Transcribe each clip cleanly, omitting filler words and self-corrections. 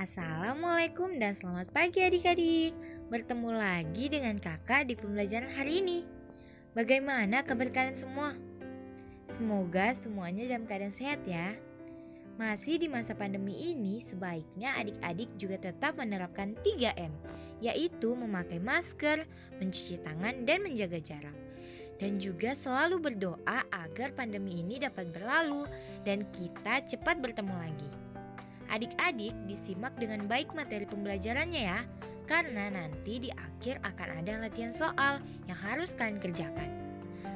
Assalamualaikum dan selamat pagi adik-adik. Bertemu lagi dengan kakak di pembelajaran hari ini. Bagaimana kabar kalian semua? Semoga semuanya dalam keadaan sehat ya. Masih di masa pandemi ini, sebaiknya adik-adik juga tetap menerapkan 3M, yaitu memakai masker, mencuci tangan, dan menjaga jarak. Dan juga selalu berdoa agar pandemi ini dapat berlalu dan kita cepat bertemu lagi. Adik-adik disimak dengan baik materi pembelajarannya ya, karena nanti di akhir akan ada latihan soal yang harus kalian kerjakan.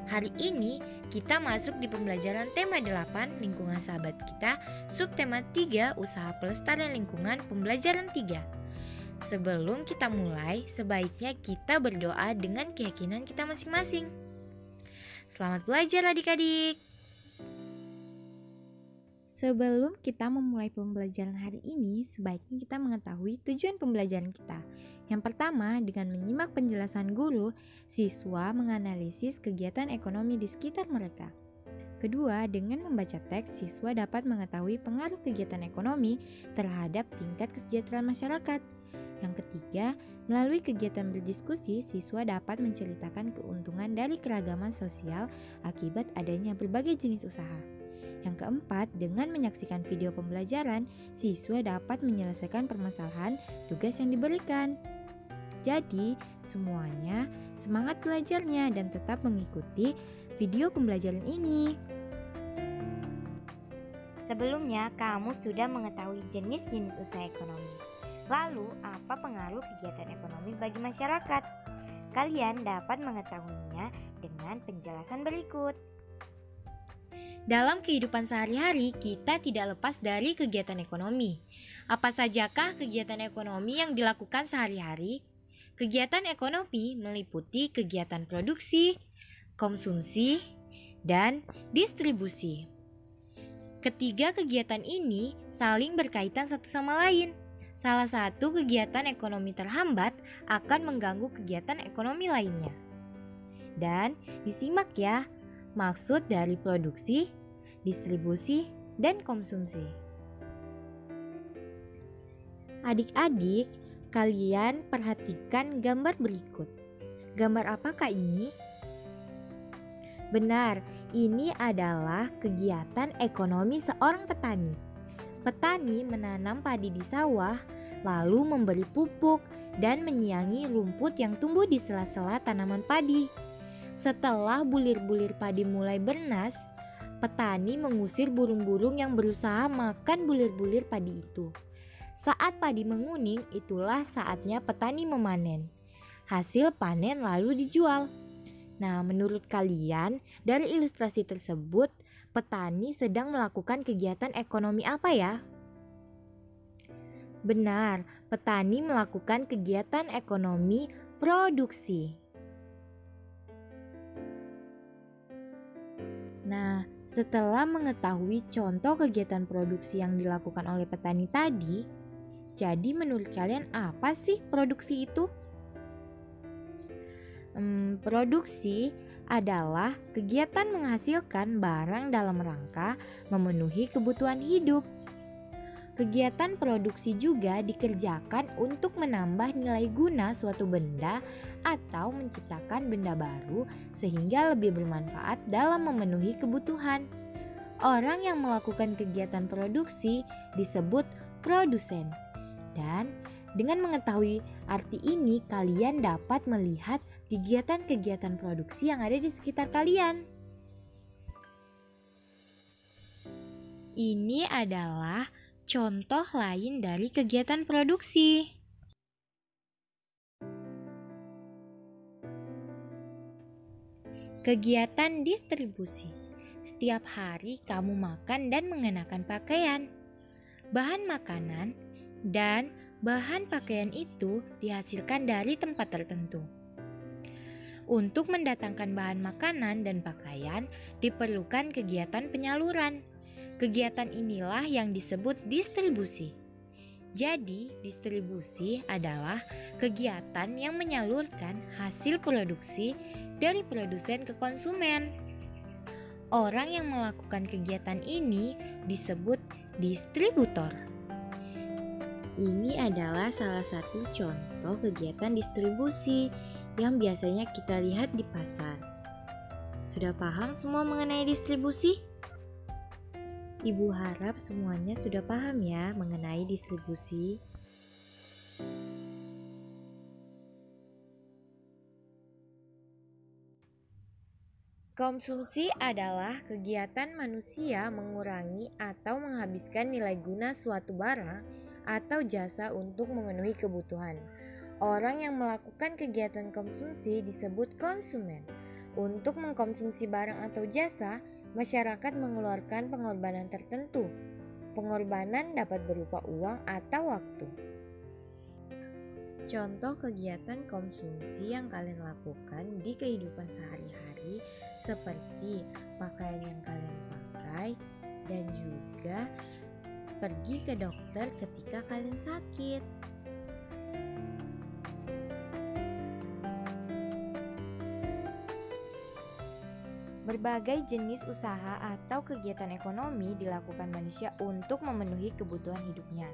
Hari ini kita masuk di pembelajaran tema 8 lingkungan sahabat kita, subtema 3 usaha pelestarian lingkungan pembelajaran 3. Sebelum kita mulai, sebaiknya kita berdoa dengan keyakinan kita masing-masing. Selamat belajar adik-adik. Sebelum kita memulai pembelajaran hari ini, sebaiknya kita mengetahui tujuan pembelajaran kita. Yang pertama, dengan menyimak penjelasan guru, siswa menganalisis kegiatan ekonomi di sekitar mereka. Kedua, dengan membaca teks, siswa dapat mengetahui pengaruh kegiatan ekonomi terhadap tingkat kesejahteraan masyarakat. Yang ketiga, melalui kegiatan berdiskusi, siswa dapat menceritakan keuntungan dari keragaman sosial akibat adanya berbagai jenis usaha. Yang keempat, dengan menyaksikan video pembelajaran, siswa dapat menyelesaikan permasalahan tugas yang diberikan. Jadi, semuanya semangat belajarnya dan tetap mengikuti video pembelajaran ini. Sebelumnya, kamu sudah mengetahui jenis-jenis usaha ekonomi. Lalu, apa pengaruh kegiatan ekonomi bagi masyarakat? Kalian dapat mengetahuinya dengan penjelasan berikut. Dalam kehidupan sehari-hari, kita tidak lepas dari kegiatan ekonomi. Apa sajakah kegiatan ekonomi yang dilakukan sehari-hari? Kegiatan ekonomi meliputi kegiatan produksi, konsumsi, dan distribusi. Ketiga kegiatan ini saling berkaitan satu sama lain. Salah satu kegiatan ekonomi terhambat akan mengganggu kegiatan ekonomi lainnya. Dan disimak ya, maksud dari produksi, distribusi, dan konsumsi. Adik-adik, kalian perhatikan gambar berikut. Gambar apakah ini? Benar, ini adalah kegiatan ekonomi seorang petani. Petani menanam padi di sawah, lalu memberi pupuk dan menyiangi rumput yang tumbuh di sela-sela tanaman padi. Setelah bulir-bulir padi mulai bernas, petani mengusir burung-burung yang berusaha makan bulir-bulir padi itu. Saat padi menguning, itulah saatnya petani memanen. Hasil panen lalu dijual. Nah, menurut kalian, dari ilustrasi tersebut, petani sedang melakukan kegiatan ekonomi apa ya? Benar, petani melakukan kegiatan ekonomi produksi. Nah, setelah mengetahui contoh kegiatan produksi yang dilakukan oleh petani tadi, jadi menurut kalian apa sih produksi itu? Produksi adalah kegiatan menghasilkan barang dalam rangka memenuhi kebutuhan hidup. Kegiatan produksi juga dikerjakan untuk menambah nilai guna suatu benda atau menciptakan benda baru sehingga lebih bermanfaat dalam memenuhi kebutuhan. Orang yang melakukan kegiatan produksi disebut produsen. Dan dengan mengetahui arti ini, kalian dapat melihat kegiatan-kegiatan produksi yang ada di sekitar kalian. Ini adalah contoh lain dari kegiatan produksi. Kegiatan distribusi. Setiap hari kamu makan dan mengenakan pakaian. Bahan makanan dan bahan pakaian itu dihasilkan dari tempat tertentu. Untuk mendatangkan bahan makanan dan pakaian diperlukan kegiatan penyaluran. Kegiatan inilah yang disebut distribusi. Jadi, distribusi adalah kegiatan yang menyalurkan hasil produksi dari produsen ke konsumen. Orang yang melakukan kegiatan ini disebut distributor. Ini adalah salah satu contoh kegiatan distribusi yang biasanya kita lihat di pasar. Sudah paham semua mengenai distribusi? Ibu harap semuanya sudah paham ya mengenai distribusi. Konsumsi adalah kegiatan manusia mengurangi atau menghabiskan nilai guna suatu barang atau jasa untuk memenuhi kebutuhan. Orang yang melakukan kegiatan konsumsi disebut konsumen. Untuk mengkonsumsi barang atau jasa, masyarakat mengeluarkan pengorbanan tertentu. Pengorbanan dapat berupa uang atau waktu. Contoh kegiatan konsumsi yang kalian lakukan di kehidupan sehari-hari seperti pakaian yang kalian pakai dan juga pergi ke dokter ketika kalian sakit. Berbagai jenis usaha atau kegiatan ekonomi dilakukan manusia untuk memenuhi kebutuhan hidupnya.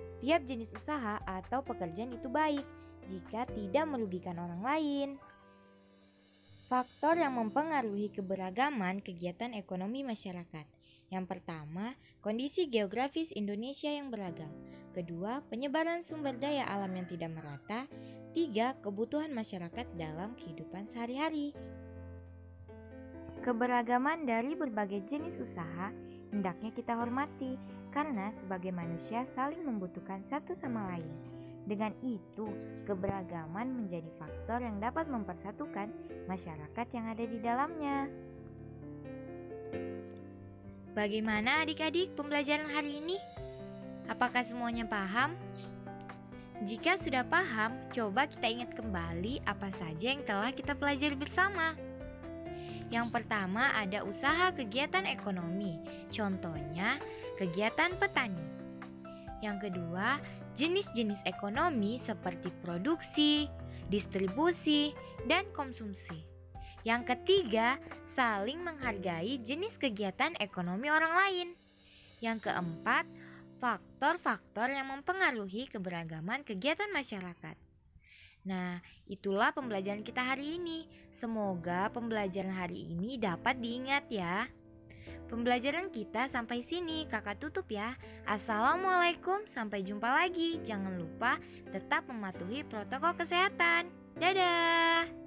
Setiap jenis usaha atau pekerjaan itu baik jika tidak merugikan orang lain. Faktor yang mempengaruhi keberagaman kegiatan ekonomi masyarakat. Yang pertama, kondisi geografis Indonesia yang beragam. Kedua, penyebaran sumber daya alam yang tidak merata. Tiga, kebutuhan masyarakat dalam kehidupan sehari-hari. Keberagaman dari berbagai jenis usaha hendaknya kita hormati karena sebagai manusia saling membutuhkan satu sama lain. Dengan itu, keberagaman menjadi faktor yang dapat mempersatukan masyarakat yang ada di dalamnya. Bagaimana adik-adik pembelajaran hari ini? Apakah semuanya paham? Jika sudah paham, coba kita ingat kembali apa saja yang telah kita pelajari bersama. Yang pertama ada usaha kegiatan ekonomi, contohnya kegiatan petani. Yang kedua, jenis-jenis ekonomi seperti produksi, distribusi, dan konsumsi. Yang ketiga, saling menghargai jenis kegiatan ekonomi orang lain. Yang keempat, faktor-faktor yang mempengaruhi keberagaman kegiatan masyarakat. Nah, itulah pembelajaran kita hari ini. Semoga pembelajaran hari ini dapat diingat ya. Pembelajaran kita sampai sini, kakak tutup ya. Assalamualaikum, sampai jumpa lagi. Jangan lupa tetap mematuhi protokol kesehatan. Dadah!